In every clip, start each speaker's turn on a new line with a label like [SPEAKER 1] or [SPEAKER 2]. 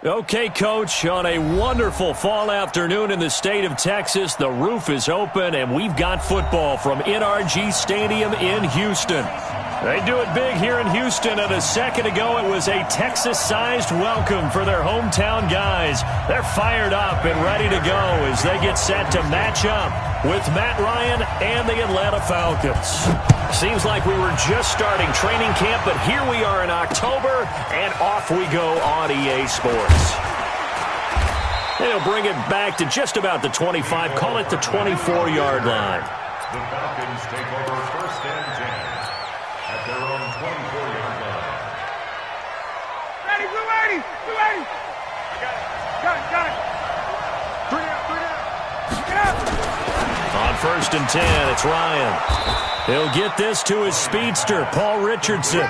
[SPEAKER 1] Okay, Coach, on a wonderful fall afternoon in the state of Texas, the roof is open, and we've got football from NRG Stadium in Houston. They do it big here in Houston, and a second ago it was a Texas-sized welcome for their hometown guys. They're fired up and ready to go as they get set to match up with Matt Ryan and the Atlanta Falcons. Seems like we were just starting training camp, but here we are in October, and off we go on EA Sports. They'll bring it back to just about the 25, call it the 24-yard line.
[SPEAKER 2] The Falcons take over first and 10 at their own 24-yard line.
[SPEAKER 3] Ready, blue 80, blue 80. Got it. Three out. Get out.
[SPEAKER 1] On first and 10, it's Ryan. He'll get this to his speedster, Paul Richardson.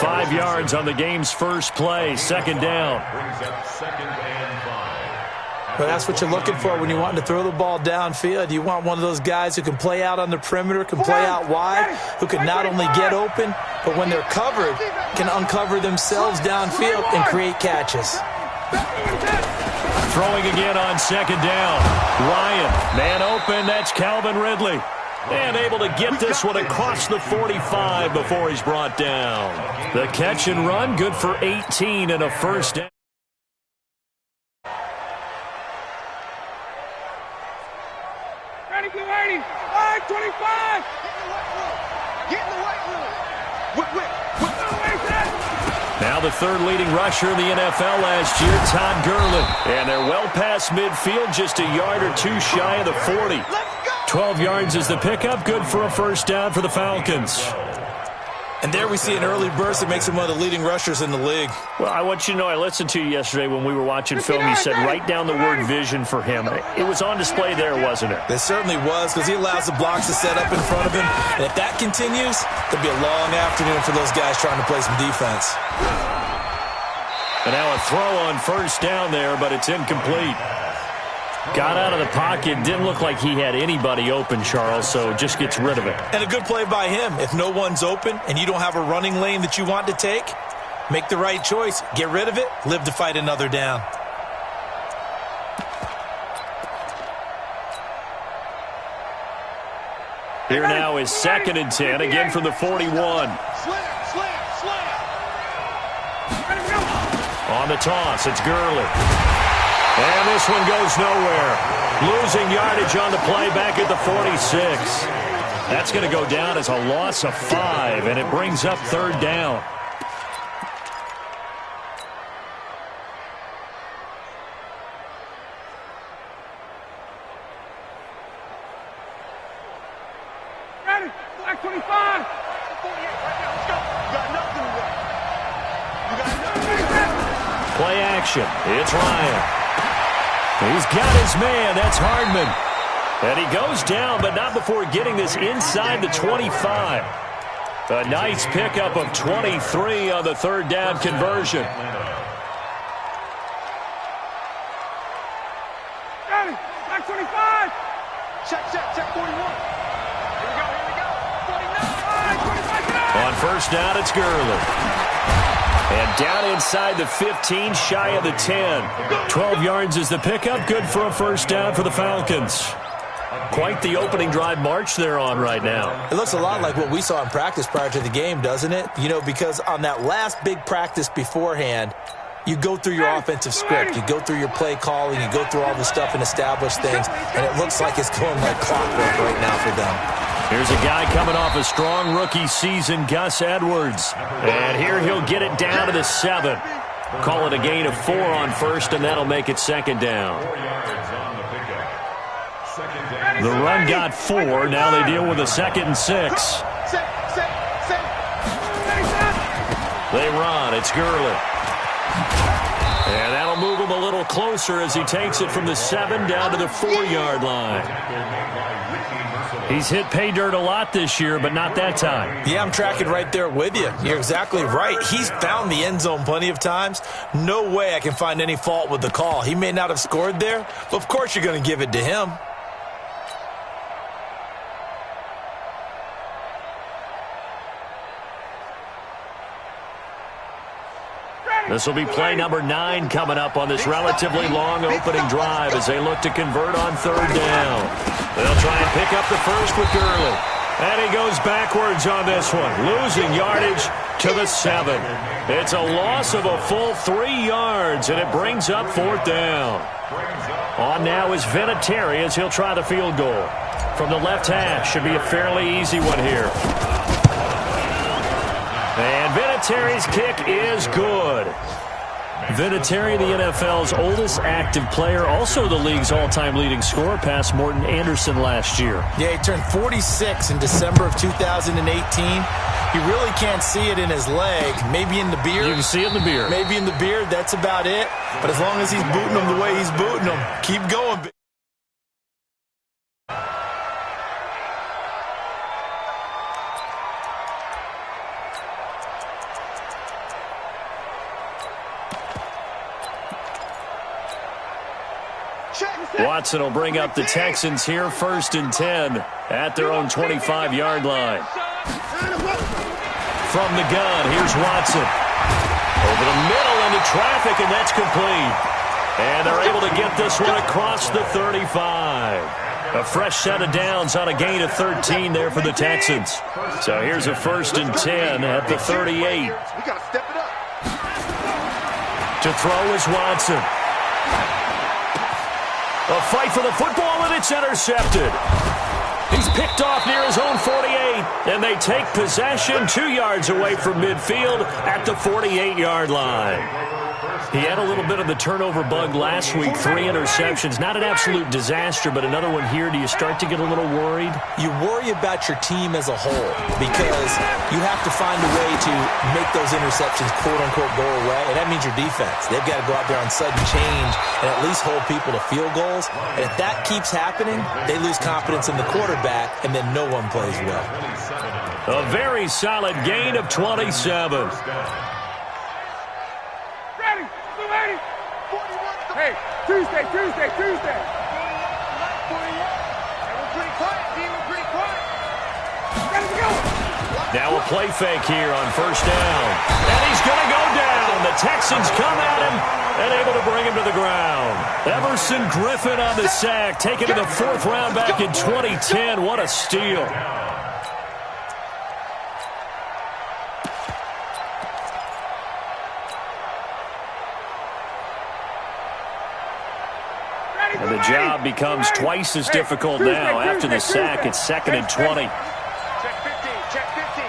[SPEAKER 1] 5 yards on the game's first play, second down.
[SPEAKER 2] Brings up second and 5.
[SPEAKER 4] Well, that's what you're looking for when you want to throw the ball downfield. You want one of those guys who can play out on the perimeter, can play out wide, who can not only get open, but when they're covered, can uncover themselves downfield and create catches.
[SPEAKER 1] Throwing again on second down. Ryan, man open, that's Calvin Ridley. And able to get this one across the 45 before he's brought down. The catch and run, good for 18 and a first down.
[SPEAKER 3] Ready, blue 80. 25. Get in the white room. Whip.
[SPEAKER 1] Now the third leading rusher in the NFL last year, Todd Gurley. And they're well past midfield, just a yard or two shy of the 40. 12 yards is the pickup, good for a first down for the Falcons.
[SPEAKER 4] And there we see an early burst that makes him one of the leading rushers in the league.
[SPEAKER 1] Well, I want you to know, I listened to you yesterday when we were watching film. You said write down the word vision for him. It was on display there, wasn't it?
[SPEAKER 4] It certainly was, because he allows the blocks to set up in front of him. And if that continues, there'll be a long afternoon for those guys trying to play some defense.
[SPEAKER 1] And now a throw on first down there, but it's incomplete. Got out of the pocket, didn't look like he had anybody open, Charles, so just gets rid of it.
[SPEAKER 4] And a good play by him. If no one's open and you don't have a running lane that you want to take, make the right choice. Get rid of it, live to fight another down.
[SPEAKER 1] Here now is second and 10, again from the 41.
[SPEAKER 3] Slam.
[SPEAKER 1] On the toss, it's Gurley. And this one goes nowhere. Losing yardage on the play back at the 46. That's going to go down as a loss of 5, and it brings up third down.
[SPEAKER 3] Ready, black 25. 48 right now, let's go. You got nothing to work.
[SPEAKER 1] Play action. It's Ryan. He's got his man. That's Hardman. And he goes down, but not before getting this inside the 25. A nice pickup of 23 on the third down conversion.
[SPEAKER 3] Ready, black 25. Check 41. Here we go. 49.
[SPEAKER 1] On first down, it's Gurley. And down inside the 15, shy of the 10. 12 yards is the pickup, good for a first down for the Falcons. Quite the opening drive march they're on right now.
[SPEAKER 4] It looks a lot like what we saw in practice prior to the game, doesn't it? You know, because on that last big practice beforehand, you go through your offensive script, you go through your play calling, you go through all the stuff and establish things, and it looks like it's going like clockwork right now for them.
[SPEAKER 1] Here's a guy coming off a strong rookie season, Gus Edwards. And here he'll get it down to the 7. Call it a gain of 4 on first, and that'll make it second down. The run got 4. Now they deal with a 2nd and 6. They run. It's Gurley. And that'll move him a little closer as he takes it from the 7 down to the 4-yard line. He's hit pay dirt a lot this year, but not that time.
[SPEAKER 4] Yeah, I'm tracking right there with you. You're exactly right. He's found the end zone plenty of times. No way I can find any fault with the call. He may not have scored there, but of course you're going to give it to him.
[SPEAKER 3] Ready,
[SPEAKER 1] This will be play number 9 coming up on this relatively long opening drive as they look to convert on 3rd down. They'll try and pick up the first with Gurley. And he goes backwards on this one, losing yardage to the 7. It's a loss of a full 3 yards, and it brings up 4th down. On now is Vinatieri as he'll try the field goal. From the left hash, should be a fairly easy one here. And Vinatieri's kick is good. Vinatieri, the NFL's oldest active player, also the league's all-time leading scorer, past Morton Anderson last year.
[SPEAKER 4] Yeah, he turned 46 in December of 2018. He really can't see it in his leg. Maybe in the beard.
[SPEAKER 1] You can see it in the beard.
[SPEAKER 4] Maybe in the beard. That's about it. But as long as he's booting them the way he's booting them, keep going.
[SPEAKER 1] Watson will bring up the Texans here, 1st and 10 at their own 25-yard line. From the gun, here's Watson. Over the middle into traffic, and that's complete. And they're able to get this one across the 35. A fresh set of downs on a gain of 13 there for the Texans. So here's a 1st and 10 at the 38.
[SPEAKER 3] We got to step it up.
[SPEAKER 1] To throw is Watson. A fight for the football, and it's intercepted. He's picked off near his own 48, and they take possession 2 yards away from midfield at the 48-yard line. He had a little bit of the turnover bug last week, 3 interceptions. Not an absolute disaster, but another one here. Do you start to get a little worried?
[SPEAKER 4] You worry about your team as a whole because you have to find a way to make those interceptions, quote-unquote, go away, and that means your defense. They've got to go out there on sudden change and at least hold people to field goals. And if that keeps happening, they lose confidence in the quarterback, and then no one plays well.
[SPEAKER 1] A very solid gain of 27.
[SPEAKER 3] Hey, Tuesday. We're pretty quiet.
[SPEAKER 1] Now a play fake here on 1st down. And he's going to go down. The Texans come at him and able to bring him to the ground. Everson Griffin on the sack, taken to the 4th round back in 2010. What a steal. And the job becomes twice as difficult now. After the sack, it's 2nd and 20.
[SPEAKER 3] Check 15.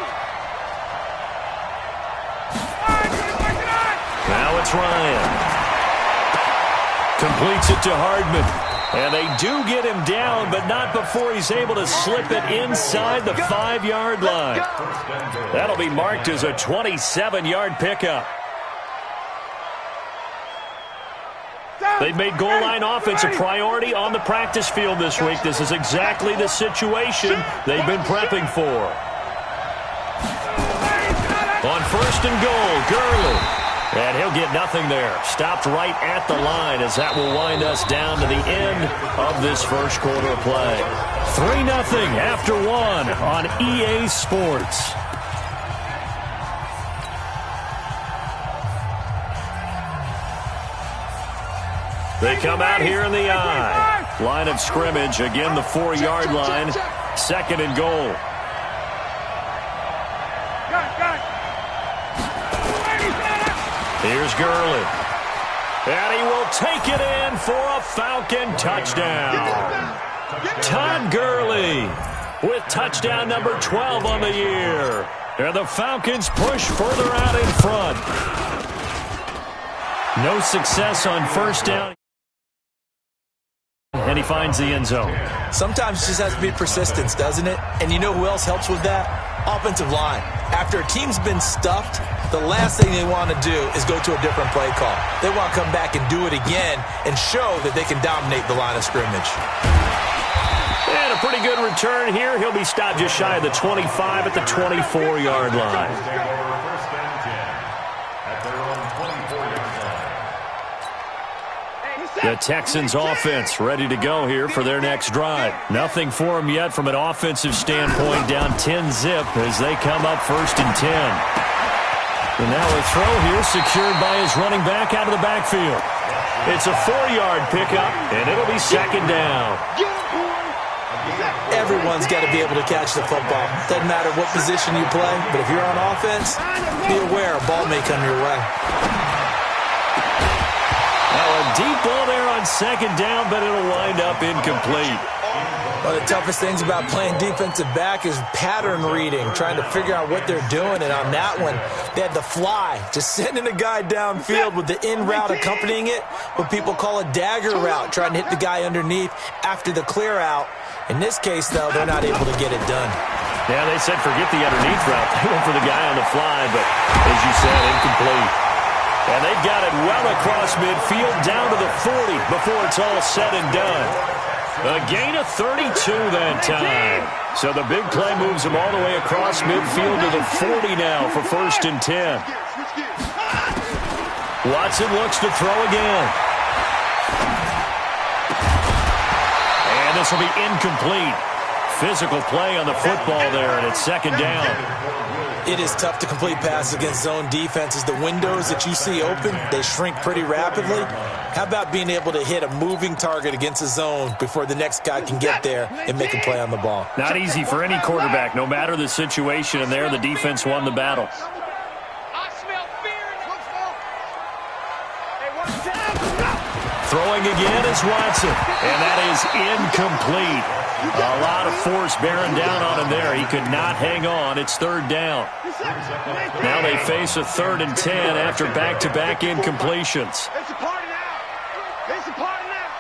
[SPEAKER 1] Now it's Ryan. Completes it to Hardman. And they do get him down, but not before he's able to slip it inside the 5-yard line. That'll be marked as a 27-yard pickup. They've made goal line offense a priority on the practice field this week. This is exactly the situation they've been prepping for. On 1st and goal, Gurley. And he'll get nothing there. Stopped right at the line as that will wind us down to the end of this first quarter of play. 3-0 after 1 on EA Sports. They come out here in the I. Line of scrimmage, again the 4-yard line. 2nd and goal. Here's Gurley. And he will take it in for a Falcon touchdown. Todd Gurley with touchdown number 12 on the year. And the Falcons push further out in front. No success on 1st down. And he finds the end zone.
[SPEAKER 4] Sometimes it just has to be persistence, doesn't it? And you know who else helps with that? Offensive line. After a team's been stuffed, the last thing they want to do is go to a different play call. They want to come back and do it again and show that they can dominate the line of scrimmage.
[SPEAKER 1] And a pretty good return here. He'll be stopped just shy of the 25 at the 24-yard line. The Texans offense ready to go here for their next drive. Nothing for them yet from an offensive standpoint, down 10-zip as they come up 1st and 10. And now a throw here secured by his running back out of the backfield. It's a 4-yard pickup, and it'll be second down.
[SPEAKER 4] Everyone's got to be able to catch the football. Doesn't matter what position you play, but if you're on offense, be aware a ball may come your way.
[SPEAKER 1] Now a deep ball there on second down, but it'll wind up incomplete.
[SPEAKER 4] One of the toughest things about playing defensive back is pattern reading, trying to figure out what they're doing. And on that one, they had the fly, just sending a guy downfield with the in route accompanying it, what people call a dagger route, trying to hit the guy underneath after the clear out. In this case, though, they're not able to get it done.
[SPEAKER 1] Yeah, they said forget the underneath route. They went for the guy on the fly, but as you said, incomplete. And they've got it well across midfield down to the 40 before it's all said and done. A gain of 32 that time. So the big play moves them all the way across midfield to the 40 now for 1st and 10. Watson looks to throw again. And this will be incomplete. Physical play on the football there, and it's second down.
[SPEAKER 4] It is tough to complete passes against zone defenses. The windows that you see open, they shrink pretty rapidly. How about being able to hit a moving target against a zone before the next guy can get there and make a play on the ball?
[SPEAKER 1] Not easy for any quarterback, no matter the situation, and there the defense won the battle. Throwing again is Watson, and that is incomplete. A lot of force bearing down on him there. He could not hang on. It's 3rd down. Now they face a 3rd and 10 after back-to-back incompletions.
[SPEAKER 3] It's a party now. It's a party now.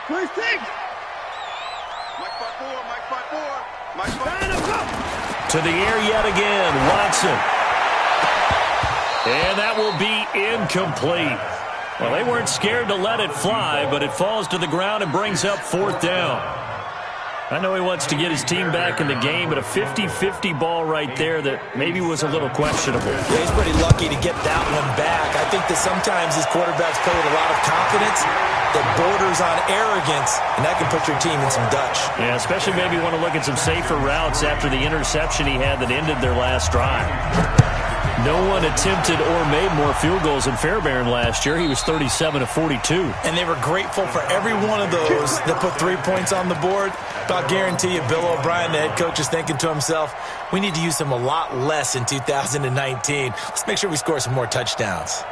[SPEAKER 3] First thing. Mike 5-4, Mike 5-4.
[SPEAKER 1] To the air yet again, Watson. And that will be incomplete. Well, they weren't scared to let it fly, but it falls to the ground and brings up 4th down. I know he wants to get his team back in the game, but a 50-50 ball right there that maybe was a little questionable.
[SPEAKER 4] Yeah, he's pretty lucky to get that one back. I think that sometimes these quarterbacks play with a lot of confidence that borders on arrogance, and that can put your team in some Dutch.
[SPEAKER 1] Yeah, especially maybe want to look at some safer routes after the interception he had that ended their last drive. No one attempted or made more field goals than Fairbairn last year. He was 37 of 42.
[SPEAKER 4] And they were grateful for every one of those that put 3 points on the board. But I'll guarantee you, Bill O'Brien, the head coach, is thinking to himself, we need to use him a lot less in 2019. Let's make sure we score some more touchdowns.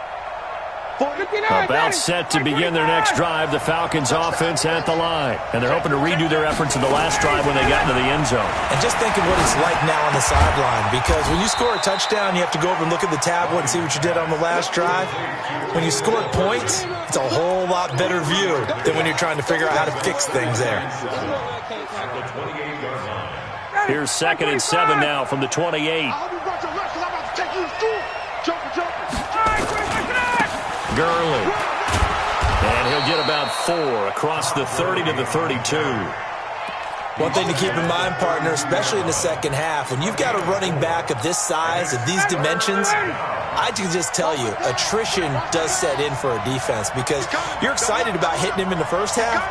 [SPEAKER 1] About set to begin their next drive, the Falcons offense at the line. And they're hoping to redo their efforts in the last drive when they got into the end zone.
[SPEAKER 4] And just think of what it's like now on the sideline, because when you score a touchdown, you have to go over and look at the tablet and see what you did on the last drive. When you score points, it's a whole lot better view than when you're trying to figure out how to fix things there.
[SPEAKER 1] Here's 2nd and 7 now from the 28. Gurley. And he'll get about 4 across the 30 to the 32.
[SPEAKER 4] One thing to keep in mind, partner, especially in the second half, when you've got a running back of this size, of these dimensions, I can just tell you, attrition does set in for a defense because you're excited about hitting him in the first half,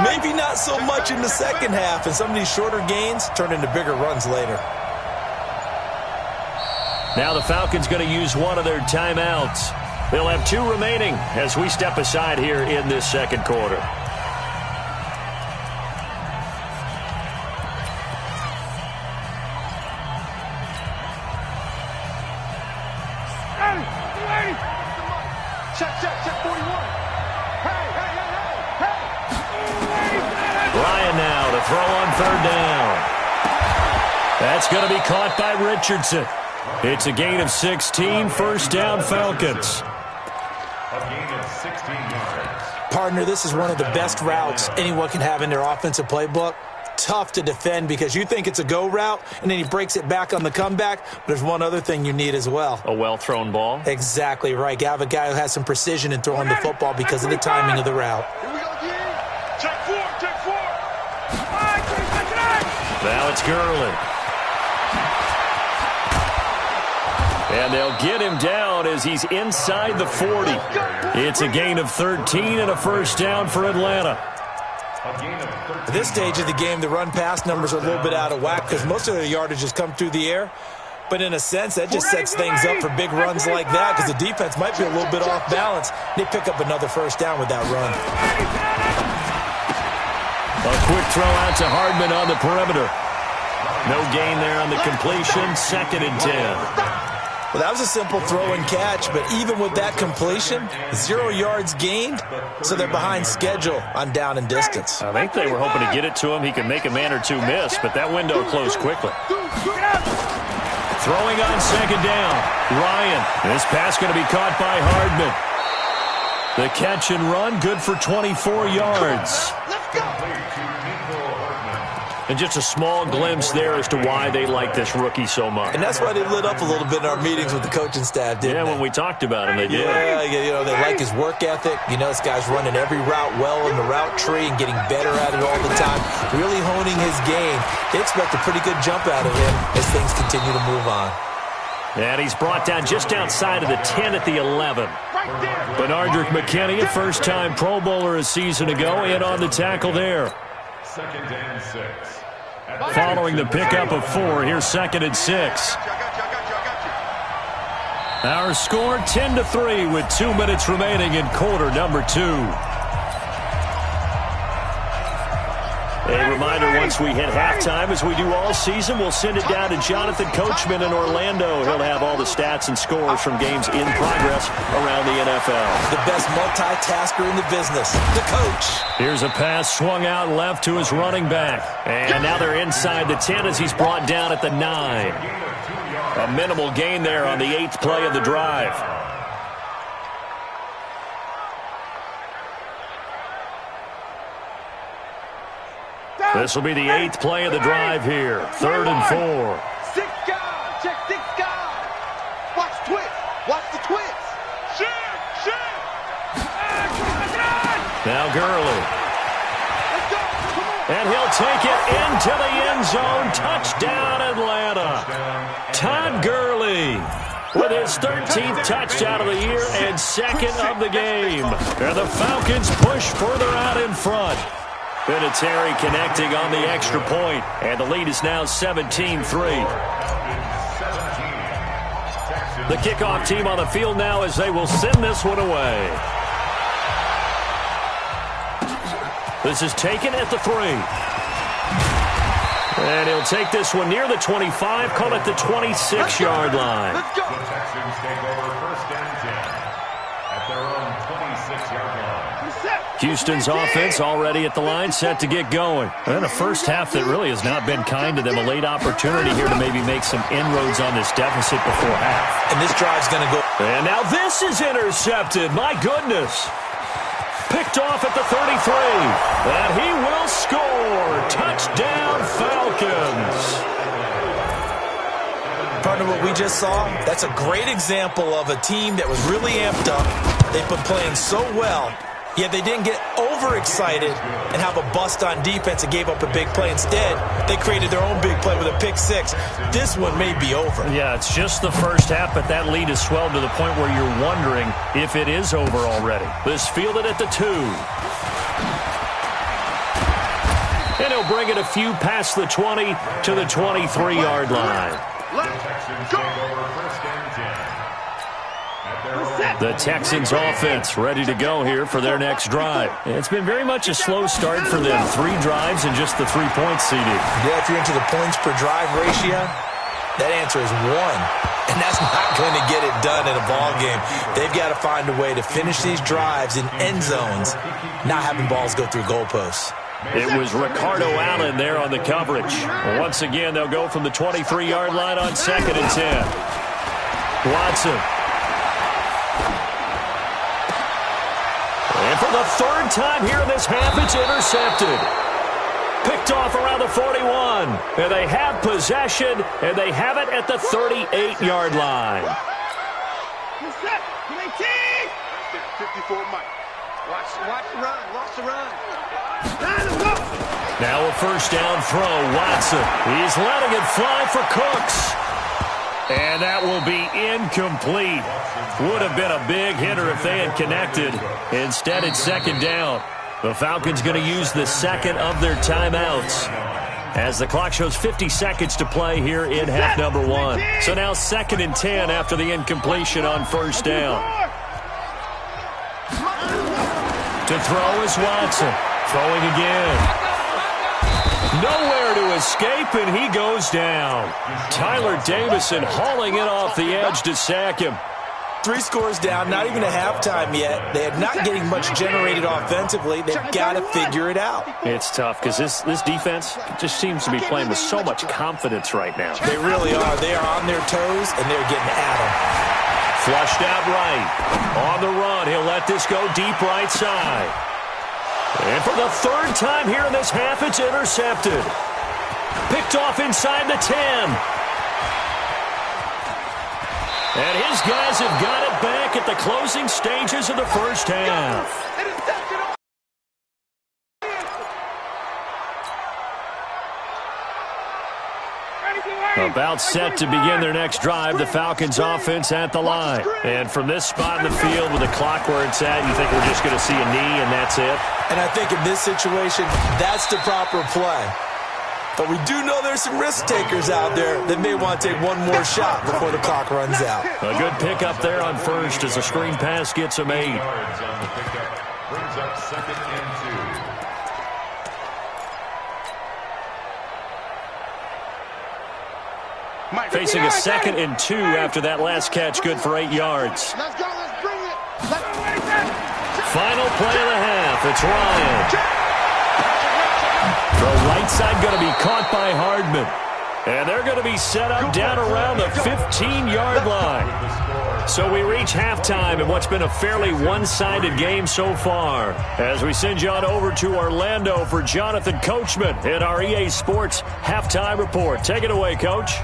[SPEAKER 4] maybe not so much in the second half, and some of these shorter gains turn into bigger runs later.
[SPEAKER 1] Now the Falcons going to use one of their timeouts. They'll have 2 remaining as we step aside here in this second quarter.
[SPEAKER 3] Check 41. Hey.
[SPEAKER 1] Ryan now to throw on 3rd down. That's going to be caught by Richardson. It's a gain of 16, 1st down Falcons.
[SPEAKER 2] A gain of 16 yards.
[SPEAKER 4] Partner, this is one of the best routes anyone can have in their offensive playbook. Tough to defend because you think it's a go route, and then he breaks it back on the comeback. But there's one other thing you need as well.
[SPEAKER 1] A well-thrown ball.
[SPEAKER 4] Exactly right. You have a guy who has some precision in throwing the football because of the timing of the route.
[SPEAKER 3] Here we go again. Check 4.
[SPEAKER 1] Now it's Gurley. And they'll get him down as he's inside the 40. It's a gain of 13 and a 1st down for Atlanta.
[SPEAKER 4] At this stage of the game, the run-pass numbers are a little bit out of whack because most of the yardage has come through the air. But in a sense, that just sets things up for big runs like that because the defense might be a little bit off balance. They pick up another first down with that run.
[SPEAKER 1] A quick throw out to Hardman on the perimeter. No gain there on the completion. 2nd and 10.
[SPEAKER 4] Well, that was a simple throw and catch, but even with that completion, 0 yards gained, so they're behind schedule on down and distance.
[SPEAKER 1] I think they were hoping to get it to him. He could make a man or two miss, but that window closed quickly. Throwing on 2nd down. Ryan. This pass going to be caught by Hardman. The catch and run, good for 24 yards. And just a small glimpse there as to why they like this rookie so much.
[SPEAKER 4] And that's why they lit up a little bit in our meetings with the coaching staff, didn't they?
[SPEAKER 1] Yeah, when we talked about him, they did.
[SPEAKER 4] Yeah, you know, they like his work ethic. You know, this guy's running every route well in the route tree and getting better at it all the time, really honing his game. They expect a pretty good jump out of him as things continue to move on.
[SPEAKER 1] And he's brought down just outside of the 10 at the 11. Benardrick McKinney, a first-time Pro Bowler a season ago, in on the tackle there.
[SPEAKER 2] 2nd and 6.
[SPEAKER 1] Following the pickup of 4, here's 2nd and 6. Our score 10-3 with 2 minutes remaining in quarter number 2. A reminder, once we hit halftime, as we do all season, we'll send it down to Jonathan Coachman in Orlando. He'll have all the stats and scores from games in progress around the NFL.
[SPEAKER 4] The best multitasker in the business, the coach.
[SPEAKER 1] Here's a pass swung out left to his running back. And now they're inside the 10 as he's brought down at the 9. A minimal gain there on the 8th play of the drive. This will be the 8th play of the drive here. 3rd and 4.
[SPEAKER 3] 6 guys. Check 6 guys. Watch twist. Watch the twist. Shit.
[SPEAKER 1] Now Gurley. And he'll take it into the end zone. Touchdown, Atlanta. Todd Gurley with his 13th touchdown of the year and 2nd of the game. And the Falcons push further out in front. Vinatieri connecting on the extra point, and the lead is now 17-3. The kickoff team on the field now as they will send this one away. This is taken at the 3. And he'll take this one near the 25, call it the 26-yard line.
[SPEAKER 2] The Texans take over 1st and 10 at their own 26-yard line.
[SPEAKER 1] Houston's offense already at the line, set to get going. And a first half that really has not been kind to them. A late opportunity here to maybe make some inroads on this deficit before half.
[SPEAKER 4] And this drive's going to go.
[SPEAKER 1] And now this is intercepted. My goodness. Picked off at the 33. And he will score. Touchdown, Falcons.
[SPEAKER 4] Partner, what we just saw, that's a great example of a team that was really amped up. They've been playing so well, yet they didn't get overexcited and have a bust on defense and gave up a big play. Instead, they created their own big play with a pick 6. This one may be over.
[SPEAKER 1] Yeah, it's just the first half, but that lead has swelled to the point where you're wondering if it is over already. This fielded at the 2. And he'll bring it a few past the 20 to the 23-yard line. The Texans offense ready to go here for their next drive. It's been very much a slow start for them. 3 drives and just the 3-point CD.
[SPEAKER 4] Yeah, if you're into the points per drive ratio, that answer is 1. And that's not going to get it done in a ball game. They've got to find a way to finish these drives in end zones, not having balls go through goalposts.
[SPEAKER 1] It was Ricardo Allen there on the coverage. Once again, they'll go from the 23-yard line on 2nd and 10. Watson. And for the 3rd time here in this half, it's intercepted. Picked off around the 41. And they have possession, and they have it at the 38-yard line.
[SPEAKER 3] 54 Mike. Watch the run. Watch the run.
[SPEAKER 1] Now a first down throw. Watson. He's letting it fly for Cooks. And that will be incomplete. Would have been a big hitter if they had connected. Instead, it's 2nd down. The Falcons going to use the 2nd of their timeouts. As the clock shows 50 seconds to play here in half number 1. So now 2nd and 10 after the incompletion on first down. To throw is Watson. Throwing again. Nowhere to escape, and he goes down. Tyler Davison hauling it off the edge to sack him.
[SPEAKER 4] 3 scores down, not even a halftime yet. They are not getting much generated offensively. They've got to figure it out.
[SPEAKER 1] It's tough because this defense just seems to be playing with so much confidence right now.
[SPEAKER 4] They really are. They are on their toes, and they're getting at them.
[SPEAKER 1] Flushed out right. On the run, he'll let this go deep right side. And for the 3rd time here in this half, it's intercepted. Picked off inside the 10. And his guys have got it back at the closing stages of the first half. About set to begin their next drive, the Falcons offense at the line. And from this spot in the field with the clock where it's at, you think we're just going to see a knee and that's it?
[SPEAKER 4] And I think in this situation, that's the proper play. But we do know there's some risk takers out there that may want to take one more shot before the clock runs out.
[SPEAKER 1] A good pickup there on first as a screen pass gets him 8.
[SPEAKER 2] Yards on the pickup. Brings up 2nd and 2.
[SPEAKER 1] Facing a 2nd and 2 after that last catch, good for 8 yards.
[SPEAKER 3] Let's go, let's bring it.
[SPEAKER 1] Final play of the half, it's Ryan. The right side going to be caught by Hardman. And they're going to be set up down around the 15-yard line. So we reach halftime in what's been a fairly one-sided game so far. As we send you on over to Orlando for Jonathan Coachman in our EA Sports Halftime Report. Take it away, Coach.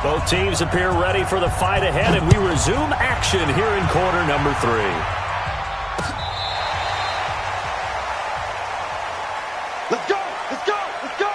[SPEAKER 1] Both teams appear ready for the fight ahead, and we resume action here in quarter number 3.
[SPEAKER 3] Let's go, let's go, let's go.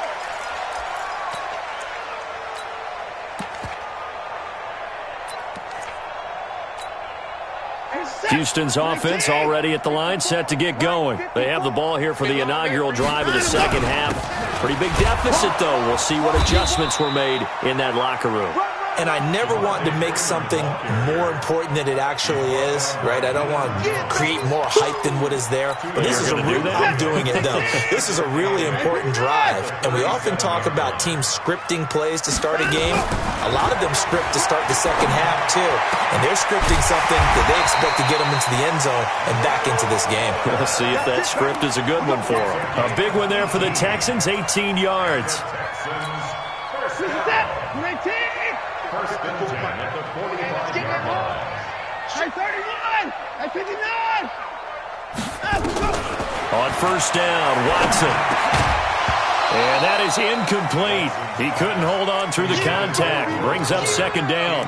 [SPEAKER 1] Houston's offense already at the line, set to get going. They have the ball here for the inaugural drive of the second half. Pretty big deficit, though. We'll see what adjustments were made in that locker room.
[SPEAKER 4] And I never want to make something more important than it actually is, right? I don't want to create more hype than what is there. But this is I'm doing it, though. This is a really important drive. And we often talk about teams scripting plays to start a game. A lot of them script to start the second half, too. And they're scripting something that they expect to get them into the end zone and back into this game.
[SPEAKER 1] We'll see if that script is a good one for them. A big one there for the Texans, 18 yards.
[SPEAKER 2] First and 10 at the 45-yard line.
[SPEAKER 3] 31, 59.
[SPEAKER 1] On first down, Watson. And that is incomplete. He couldn't hold on through the contact. Brings up 2nd down.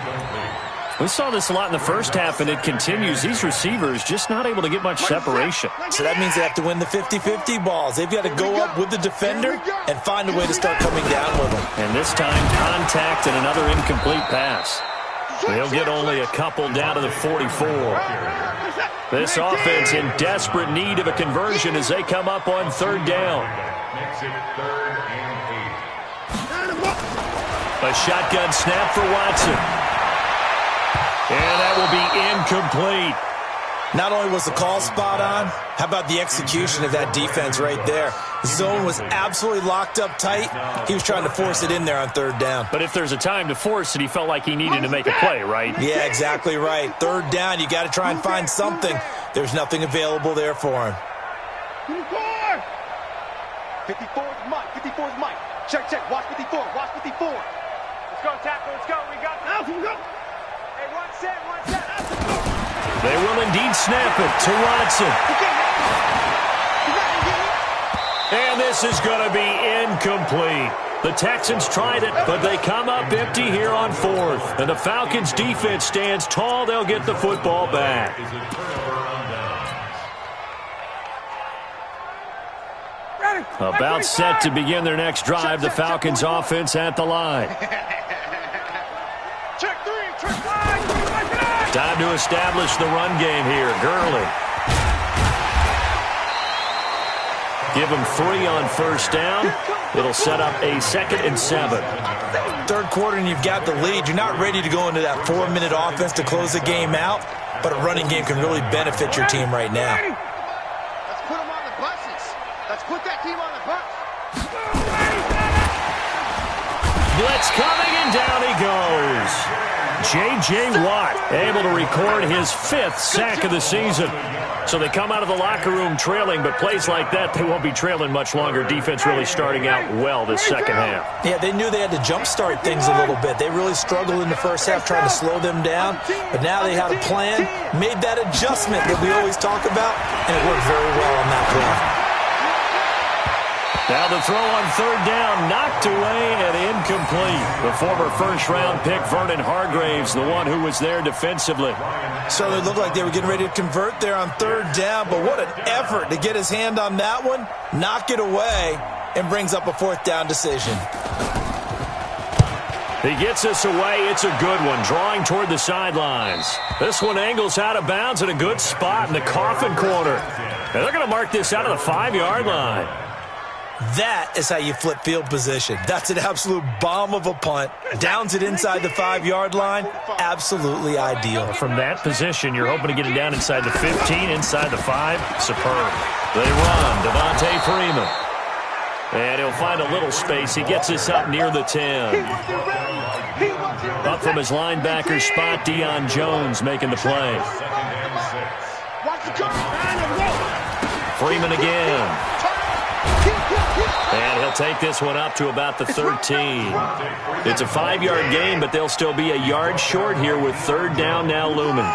[SPEAKER 1] We saw this a lot in the first half, and it continues. These receivers just not able to get much separation.
[SPEAKER 4] So that means they have to win the 50-50 balls. They've got to go up with the defender and find a way to start coming down with them.
[SPEAKER 1] And this time, contact and another incomplete pass. They'll get only a couple down to the 44. This offense in desperate need of a conversion as they come up on 3rd down.
[SPEAKER 2] Makes it 3rd and 8.
[SPEAKER 1] A shotgun snap for Watson. And that will be incomplete.
[SPEAKER 4] Not only was the call spot on, how about the execution of that defense right there? Zone was absolutely locked up tight. He was trying to force it in there on 3rd down.
[SPEAKER 1] But if there's a time to force it, he felt like he needed to make a play, right?
[SPEAKER 4] Yeah, exactly right. 3rd down, you got to try and find something. There's nothing available there for him.
[SPEAKER 3] 54 is Mike. 54 is Mike. Check, check. Watch 54. Watch 54. Let's go, tackle. Let's go. We got this. Let's go. Hey, one set.
[SPEAKER 1] They will indeed snap it to Watson. And this is going to be incomplete. The Texans tried it, but they come up empty here on 4th. And the Falcons' defense stands tall. They'll get the football back. About set to begin their next drive, the Falcons' offense at the line. Time to establish the run game here. Gurley. Give him 3 on first down. It'll set up a 2nd and 7.
[SPEAKER 4] Third quarter and you've got the lead. You're not ready to go into that 4-minute offense to close the game out, but a running game can really benefit your team right now.
[SPEAKER 3] Let's put them on the buses. Let's put that team on the bus.
[SPEAKER 1] Blitz coming, and down he goes. J.J. Watt able to record his 5th sack of the season. So they come out of the locker room trailing, but plays like that, they won't be trailing much longer. Defense really starting out well this second half.
[SPEAKER 4] Yeah, they knew they had to jumpstart things a little bit. They really struggled in the first half trying to slow them down, but now they had a plan, made that adjustment that we always talk about, and it worked very well on that play.
[SPEAKER 1] Now the throw on third down, knocked away and incomplete. The former first-round pick, Vernon Hargraves, the one who was there defensively.
[SPEAKER 4] So it looked like they were getting ready to convert there on third down, but what an effort to get his hand on that one, knock it away, and brings up a 4th down decision.
[SPEAKER 1] He gets us away. It's a good one, drawing toward the sidelines. This one angles out of bounds at a good spot in the coffin corner. And they're going to mark this out of the 5-yard line.
[SPEAKER 4] That is how you flip field position. That's an absolute bomb of a punt. Downs it inside the 5-yard line. Absolutely ideal.
[SPEAKER 1] From that position, you're hoping to get it down inside the 15, inside the 5. Superb. They run. Devontae Freeman. And he'll find a little space. He gets us up near the 10. Up from his linebacker spot, Deion Jones making the play. Freeman again. And he'll take this one up to about the 13. It's a 5-yard gain, but they'll still be a yard short here with third down now looming.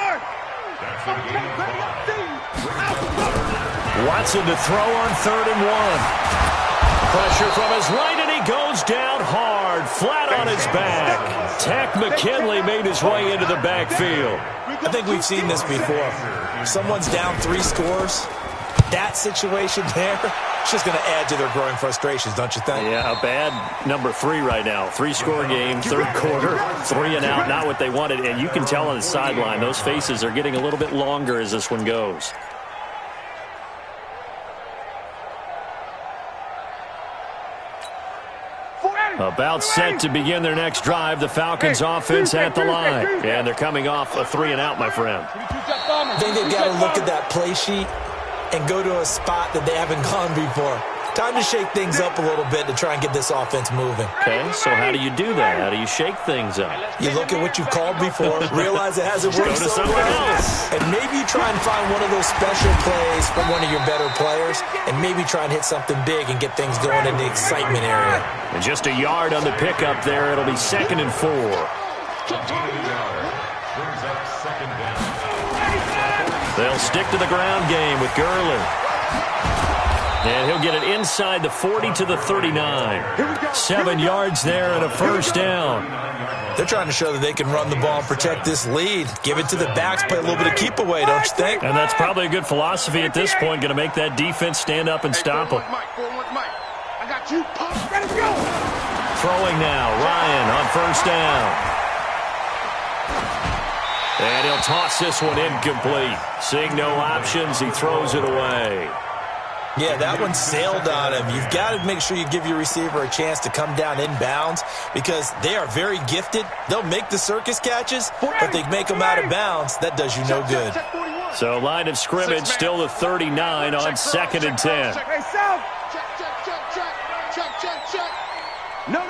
[SPEAKER 1] Watson to throw on 3rd and 1. Pressure from his right, and he goes down hard, flat on his back. Tack McKinley made his way into the backfield.
[SPEAKER 4] I think we've seen this before. Someone's down 3 scores. That situation there, it's just going to add to their growing frustrations, don't you think?
[SPEAKER 1] Yeah, a bad number 3 right now. 3-score game, third quarter, 3 and out, not what they wanted. And you can tell on the sideline, those faces are getting a little bit longer as this one goes. About set to begin their next drive. The Falcons offense at the line. And they're coming off a 3 and out, my friend.
[SPEAKER 4] I think they've got to look at that play sheet and go to a spot that they haven't gone before. Time to shake things up a little bit to try and get this offense moving.
[SPEAKER 1] Okay, so how do you do that? How do you shake things up?
[SPEAKER 4] You look at what you've called before, realize it hasn't worked so well, and maybe you try and find one of those special plays from one of your better players, and maybe try and hit something big and get things going in the excitement area.
[SPEAKER 1] And just a yard on the pickup there. It'll be 2nd and 4. They'll stick to the ground game with Gurley. And he'll get it inside the 40 to the 39. 7 yards there and a first down.
[SPEAKER 4] They're trying to show that they can run the ball and protect this lead. Give it to the backs, play a little bit of keep away, don't you think?
[SPEAKER 1] And that's probably a good philosophy at this point. Going to make that defense stand up and stop them.
[SPEAKER 3] I got you. Ready to go.
[SPEAKER 1] Throwing now. Ryan on first down. And he'll toss this one incomplete. Seeing no options, he throws it away.
[SPEAKER 4] Yeah, that one sailed on him. You've got to make sure you give your receiver a chance to come down inbounds because they are very gifted. They'll make the circus catches, but they make them out of bounds. That does you no good.
[SPEAKER 1] So line of scrimmage still the 39 on 2nd and 10.
[SPEAKER 3] No.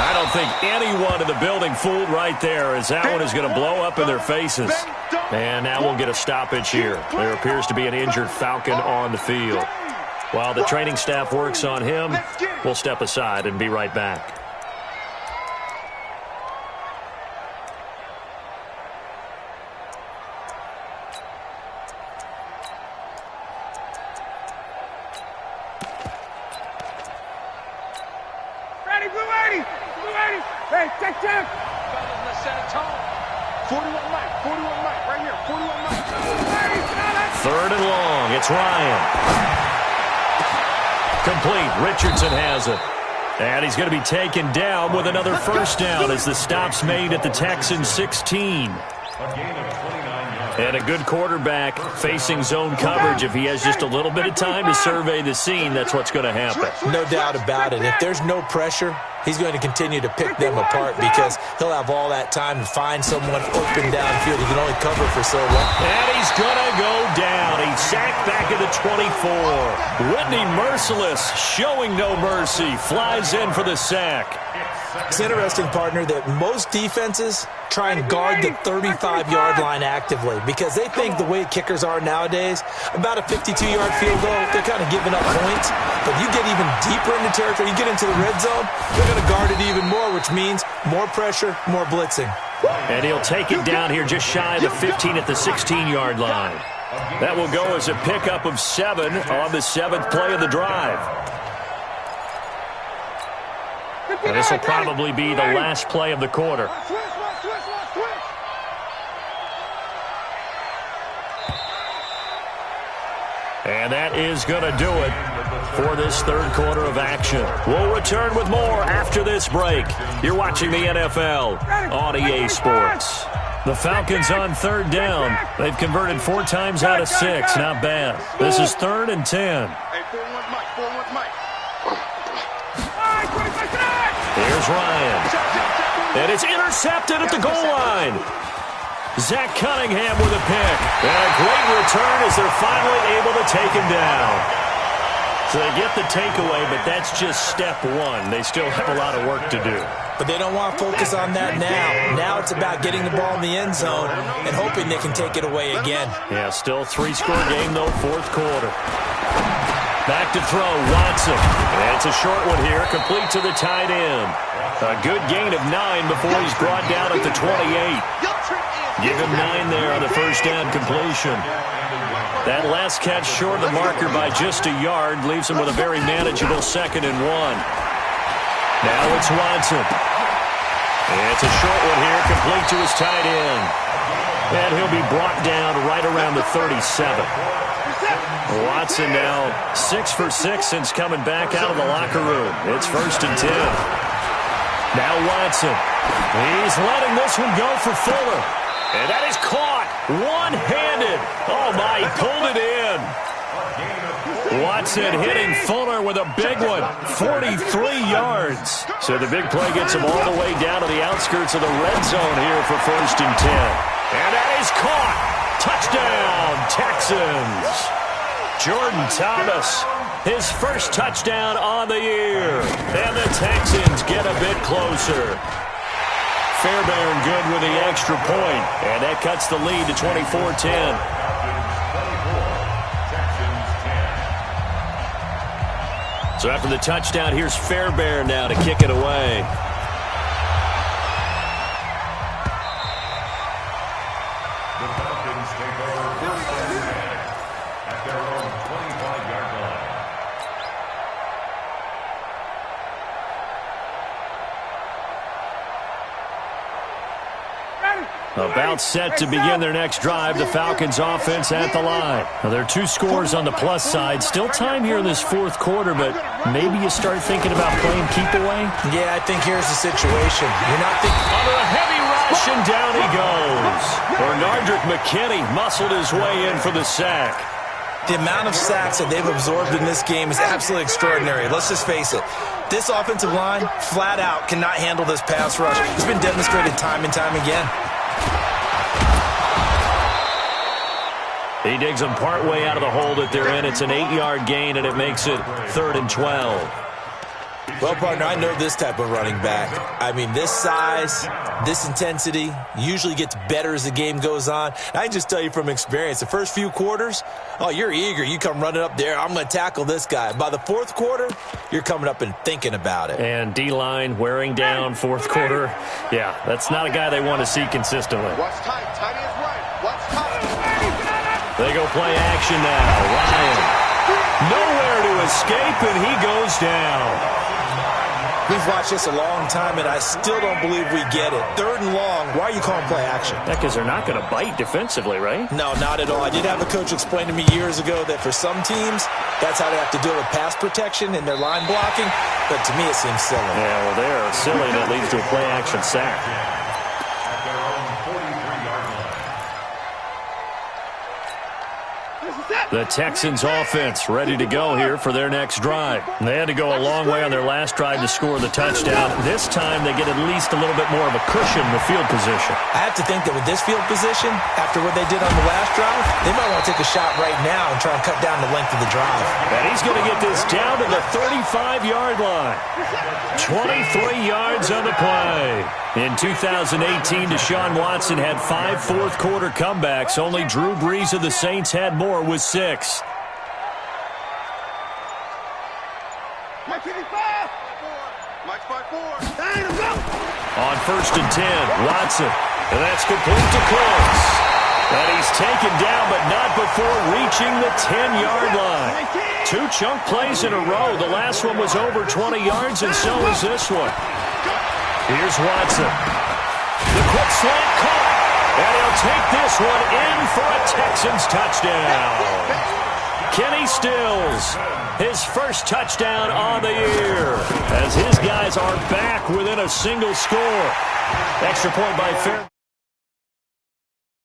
[SPEAKER 1] I don't think anyone in the building fooled right there as that one is going to blow up in their faces. And now we'll get a stoppage here. There appears to be an injured Falcon on the field. While the training staff works on him, we'll step aside and be right back.
[SPEAKER 3] Ready, blue 80. Hey, check. Let's set a tone. 41 Mike, right here, 41 Mike.
[SPEAKER 1] 3rd and long, it's Ryan. Complete, Richardson has it. And he's going to be taken down with another first down as the stop's made at the Texans 16.
[SPEAKER 2] A gain of 29 yards.
[SPEAKER 1] And a good quarterback facing zone coverage. If he has just a little bit of time to survey the scene, that's what's going to happen.
[SPEAKER 4] No doubt about it. If there's no pressure, he's going to continue to pick them apart because he'll have all that time to find someone open downfield. He can only cover for so long.
[SPEAKER 1] And he's going to go down. He's sacked back at the 24. Whitney Merciless, showing no mercy, flies in for the sack.
[SPEAKER 4] It's interesting, partner, that most defenses try and guard the 35-yard line actively because they think the way kickers are nowadays, about a 52-yard field goal, they're kind of giving up points. But you get even deeper into territory, you get into the red zone, they're going to guard it even more, which means more pressure, more blitzing.
[SPEAKER 1] And he'll take it down here just shy of the 15 at the 16-yard line. That will go as a pickup of 7 on the 7th play of the drive. And this will probably be the last play of the quarter. And that is going to do it for this third quarter of action. We'll return with more after this break. You're watching the NFL on EA Sports. The Falcons on third down. They've converted 4 times out of 6. Not bad. This is 3rd and 10. Here's Ryan. And it's intercepted at the goal line. Zach Cunningham with a pick. And a great return as they're finally able to take him down. So they get the takeaway, but that's just step 1. They still have a lot of work to do.
[SPEAKER 4] But they don't want to focus on that now. Now it's about getting the ball in the end zone and hoping they can take it away again.
[SPEAKER 1] Yeah, still 3-score game, though, 4th quarter. Back to throw, Watson. And it's a short one here, complete to the tight end. A good gain of 9 before he's brought down at the 28. Give him 9 there on the first down completion. That last catch short of the marker by just a yard leaves him with a very manageable 2nd and 1. Now it's Watson. It's a short one here, complete to his tight end. And he'll be brought down right around the 37. Watson now 6 for 6 since coming back out of the locker room. It's 1st and 10. Now Watson. He's letting this one go for Fuller. And that is caught one-handed. Oh, my, he pulled it in. Watson hitting Fuller with a big one, 43 yards. So the big play gets him all the way down to the outskirts of the red zone here for 1st and 10. And that is caught. Touchdown, Texans. Jordan Thomas, his first touchdown on the year. And the Texans get a bit closer. Fairbairn good with the extra point. And that cuts the lead to 24-10. So after the touchdown, here's Fairbairn now to kick it away.
[SPEAKER 2] The Falcons take over 1st and 10 at their own 25-yard line.
[SPEAKER 1] About set to begin their next drive. The Falcons offense at the line. Now, there are 2 scores on the plus side. Still time here in this 4th quarter, but maybe you start thinking about playing keep away?
[SPEAKER 4] Yeah, I think here's the situation. You're not thinking...
[SPEAKER 1] Under a heavy rush, and down he goes. Bernardrick McKinney muscled his way in for the sack.
[SPEAKER 4] The amount of sacks that they've absorbed in this game is absolutely extraordinary. Let's just face it. This offensive line, flat out, cannot handle this pass rush. It's been demonstrated time and time again.
[SPEAKER 1] He digs them partway out of the hole that they're in. It's an 8-yard gain, and it makes it 3rd and 12.
[SPEAKER 4] Well, partner, I know this type of running back. I mean, this size, this intensity usually gets better as the game goes on. And I can just tell you from experience, the first few quarters, oh, you're eager. You come running up there, I'm going to tackle this guy. By the 4th quarter, you're coming up and thinking about it.
[SPEAKER 1] And D-line wearing down 4th quarter. Yeah, that's not a guy they want to see consistently.
[SPEAKER 3] Watch tight. Tight is right. Watch tight.
[SPEAKER 1] They go play action now. Ryan. Nowhere to escape, and he goes down.
[SPEAKER 4] We've watched this a long time, and I still don't believe we get it. 3rd and long, why are you calling play action?
[SPEAKER 1] Because they're not going to bite defensively, right?
[SPEAKER 4] No, not at all. I did have a coach explain to me years ago that for some teams, that's how they have to deal with pass protection and their line blocking. But to me, it seems silly.
[SPEAKER 1] Yeah, well, they're silly, and it leads to a play action sack.
[SPEAKER 2] At their own 43-yard line.
[SPEAKER 1] The Texans offense ready to go here for their next drive. They had to go a long way on their last drive to score the touchdown. This time they get at least a little bit more of a cushion in the field position.
[SPEAKER 4] I have to think that with this field position, after what they did on the last drive, they might want to take a shot right now and try and cut down the length of the drive.
[SPEAKER 1] And he's going to get this down to the 35-yard line. 23 yards on the play. In 2018, Deshaun Watson had 5 fourth-quarter comebacks. Only Drew Brees of the Saints had more with 6. On 1st and 10, Watson. And that's complete to Close. And he's taken down, but not before reaching the 10-yard line. 2 chunk plays in a row. The last one was over 20 yards, and so is this one. Here's Watson. The quick slant caught. And he'll take this one in for a Texans touchdown. Kenny Stills, his first touchdown on the year, as his guys are back within a single score. Extra point by Fair.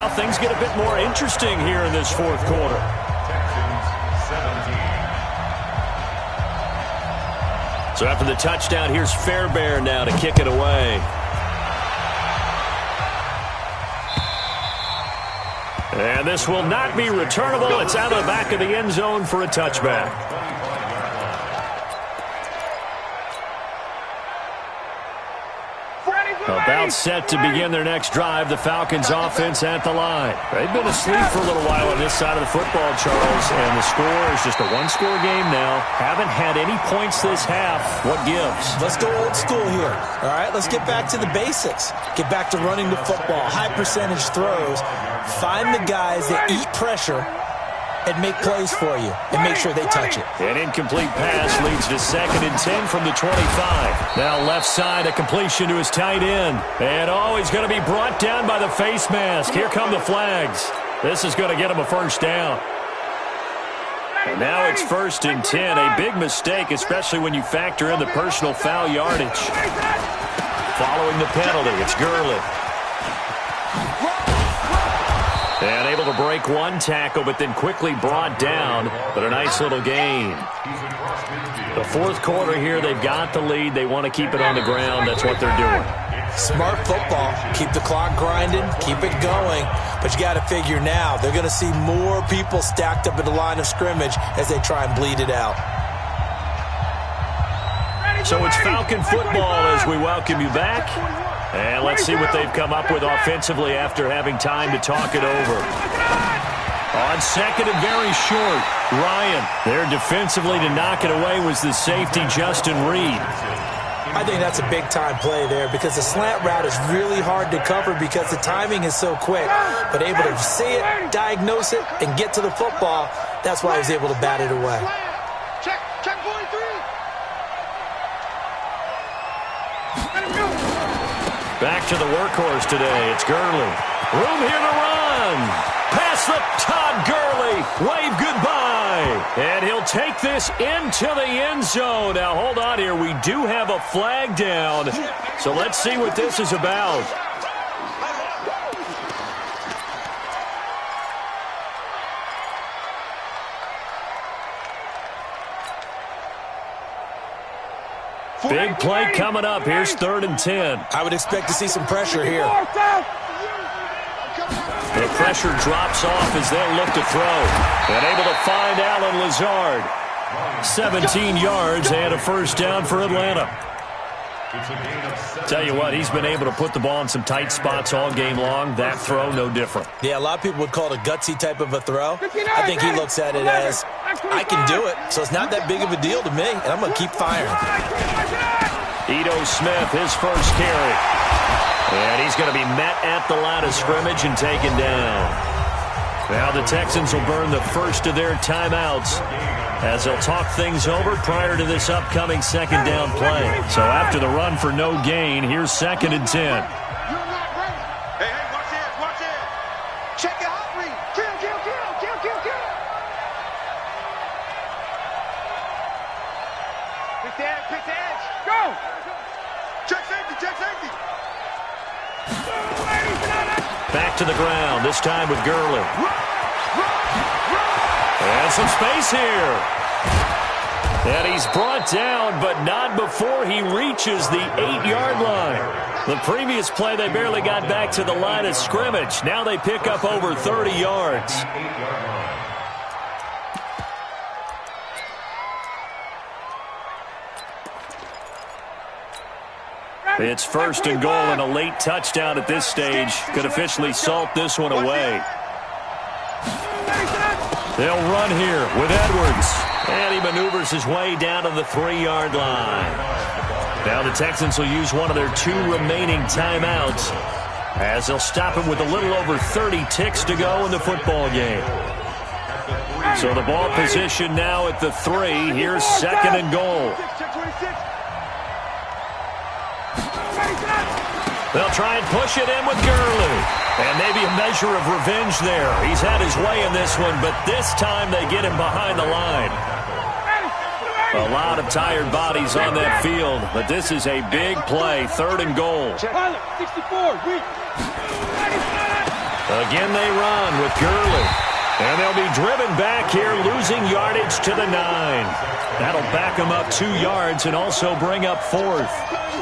[SPEAKER 1] Now things get a bit more interesting here in this fourth quarter.
[SPEAKER 2] Texans 17.
[SPEAKER 1] So after the touchdown, here's Fairbairn now to kick it away. And this will not be returnable. It's out of the back of the end zone for a touchback. About set to begin their next drive. The Falcons offense at the line. They've been asleep for a little while on this side of the football, Charles, and the score is just a one-score game now. Haven't had any points this half. What gives?
[SPEAKER 4] Let's go old school here. All right, let's get back to the basics. Get back to running the football, high percentage throws. Find the guys that eat pressure and make plays for you and make sure they touch it.
[SPEAKER 1] An incomplete pass leads to 2nd and 10 from the 25. Now left side, a completion to his tight end. And he's going to be brought down by the face mask. Here come the flags. This is going to get him a first down. And now it's 1st and 10. A big mistake, especially when you factor in the personal foul yardage. Following the penalty, it's Gurley. And able to break one tackle, but then quickly brought down. But a nice little gain. The fourth quarter here, they've got the lead. They want to keep it on the ground. That's what they're doing.
[SPEAKER 4] Smart football. Keep the clock grinding. Keep it going. But you got to figure now, they're going to see more people stacked up at the line of scrimmage as they try and bleed it out.
[SPEAKER 1] So it's Falcon football as we welcome you back. And let's see what they've come up with offensively after having time to talk it over. On 2nd and very short, Ryan. There defensively to knock it away was the safety, Justin Reed.
[SPEAKER 4] I think that's a big-time play there because the slant route is really hard to cover because the timing is so quick. But able to see it, diagnose it, and get to the football, that's why he was able to bat it away.
[SPEAKER 3] Check 43.
[SPEAKER 1] Back to the workhorse today. It's Gurley. Room here to run. Past the Todd Gurley. Wave goodbye. And he'll take this into the end zone. Now, hold on here. We do have a flag down. So let's see what this is about. Big play coming up. Here's 3rd and 10.
[SPEAKER 4] I would expect to see some pressure here.
[SPEAKER 1] The pressure drops off as they'll look to throw. And able to find Allen Lazard. 17 yards and a first down for Atlanta. Tell you what, he's been able to put the ball in some tight spots all game long. That throw, no different.
[SPEAKER 4] Yeah, a lot of people would call it a gutsy type of a throw. I think he looks at it as, I can do it, so it's not that big of a deal to me, and I'm going to keep firing.
[SPEAKER 1] Ito Smith, his first carry. And he's going to be met at the line of scrimmage and taken down. Now the Texans will burn the first of their timeouts as they'll talk things over prior to this upcoming 2nd down play. So after the run for no gain, here's 2nd and 10.
[SPEAKER 3] Hey, watch it. Check it out, Reed. Kill. Pick the edge. Go. Check safety.
[SPEAKER 1] Back to the ground, this time with Gurley. And some space here. And he's brought down, but not before he reaches the 8-yard line. The previous play, they barely got back to the line of scrimmage. Now they pick up over 30 yards. It's 1st and goal, and a late touchdown at this stage could officially salt this one away. They'll run here with Edwards. And he maneuvers his way down to the 3-yard line. Now the Texans will use one of their 2 remaining timeouts as they'll stop him with a little over 30 ticks to go in the football game. So the ball position now at the 3. Here's 2nd and goal. They'll try and push it in with Gurley. And maybe a measure of revenge there. He's had his way in this one, but this time they get him behind the line. A lot of tired bodies on that field, but this is a big play. 3rd and goal. Again they run with Gurley. And they'll be driven back here, losing yardage to the 9. That'll back them up 2 yards and also bring up 4th.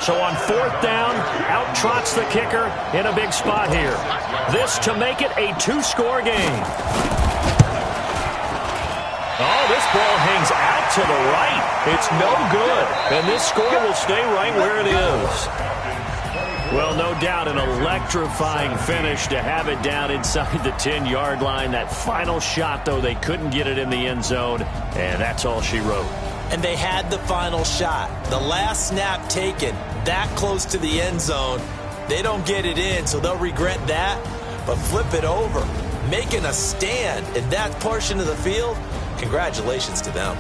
[SPEAKER 1] So on 4th down, out trots the kicker in a big spot here. This to make it a 2-score game. Oh, this ball hangs out to the right. It's no good. And this score will stay right where it is. Well, no doubt an electrifying finish to have it down inside the 10-yard line. That final shot, though, they couldn't get it in the end zone, and that's all she wrote.
[SPEAKER 4] And they had the final shot. The last snap taken that close to the end zone. They don't get it in, so they'll regret that. But flip it over, making a stand in that portion of the field, congratulations to them.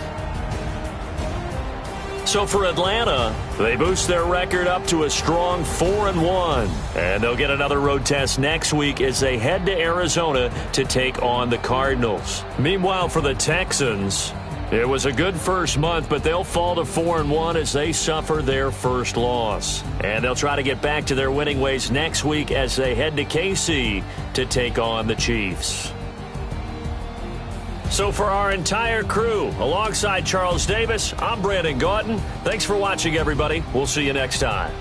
[SPEAKER 1] So for Atlanta, they boost their record up to a strong 4-1. And they'll get another road test next week as they head to Arizona to take on the Cardinals. Meanwhile, for the Texans, it was a good first month, but they'll fall to 4-1 as they suffer their first loss. And they'll try to get back to their winning ways next week as they head to KC to take on the Chiefs. So for our entire crew, alongside Charles Davis, I'm Brandon Gauton. Thanks for watching, everybody. We'll see you next time.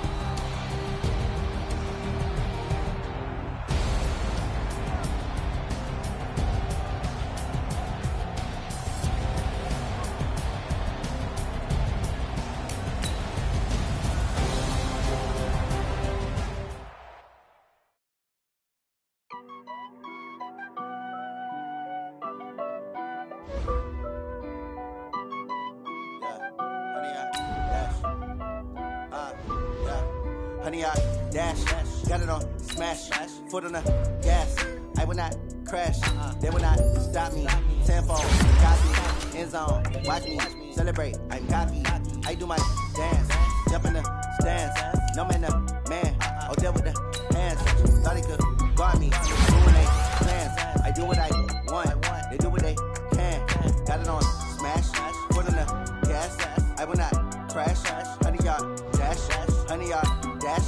[SPEAKER 5] Honey, I dash, got it on smash, foot on the gas. I will not crash, they will not stop me. Tenfold, copy, end zone, watch me celebrate. I'm cocky, I do my dance, jump in the stands. No man, the man, I'll deal with the hands. Thought he could guard me, doing they plans. I do what I want, they do what they can. Got it on smash, foot on the gas. I will not crash, honey, y'all dash, honey, y'all dash,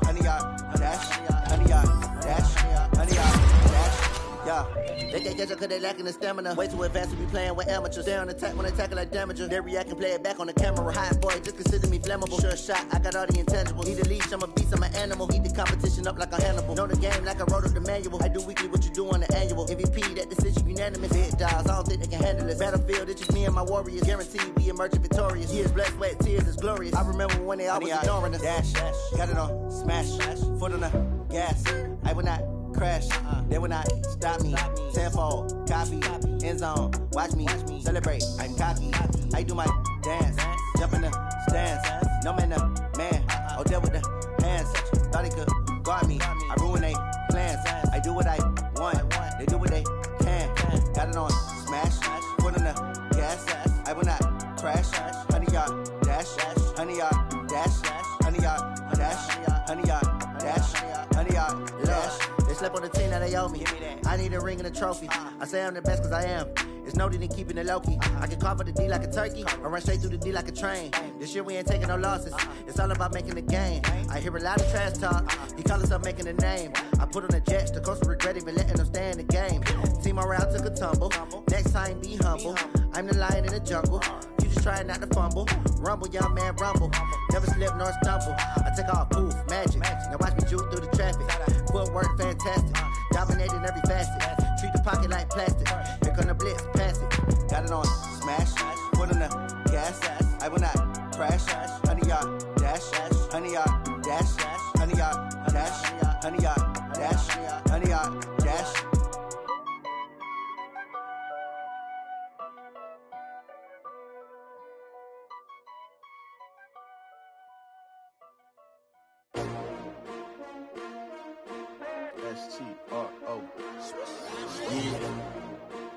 [SPEAKER 5] honey, y'all dash, honey, y'all dash, honey, y'all dash. Yeah, they can't catch up cause they lacking the stamina. Way too advanced to be playing with amateurs. They on attack when they tackle like damager. They react and play it back on the camera. Hot boy, just consider me flammable. Sure shot, I got all the intangibles. Need a leash, I'm a beast, I'm an animal. Eat the competition up like a Hannibal. Know the game like I wrote up the manual. I do weekly what you do on the annual. MVP, that decision unanimous. Hit dials, I don't think they can handle it. Battlefield, it's just me and my warriors. Guaranteed we emerging victorious. Years, blood, sweat, tears, it's glorious. I remember when they always ignoring us. Dash, got it on smash, foot on the gas. I will not crash, they will not stop me. Tenfold, copy, end zone, watch me celebrate. I'm cocky, I do my dance, jump in the stands. No man, the man, I'll deal with the hands. Thought he could guard me, I ruin they plans. I do what I want, they do what they can. Got it on smash, foot on the gas. I will not crash, honey, y'all dash, honey, y'all dash, honey, y'all dash, honey, y'all dash, honey, y'all dash. They slept on the team that they owe me. I need a ring and a trophy. I say I'm the best cause I am. It's noted in keeping it low-key. I can carve up the D like a turkey, or run straight through the D like a train. This year we ain't taking no losses. It's all about making the game. I hear a lot of trash talk. He call himself making a name. I put on the Jets, the coach regret even letting them stay in the game. Team morale took a tumble. Next time be humble. I'm the lion in the jungle. You just trying not to fumble. Rumble, young man, rumble. Never slip nor stumble. I take off, poof, magic. Now watch me juke through the traffic. Footwork fantastic. Dominating every facet. Treat the pocket like plastic. Here come the blitz, pass it. Got it on smash. Put on the gas. I will not crash. 100-yard dash. 100-yard dash. 100-yard dash. 100-yard dash. 100-yard dash.
[SPEAKER 3] S-T-R-O. Yeah.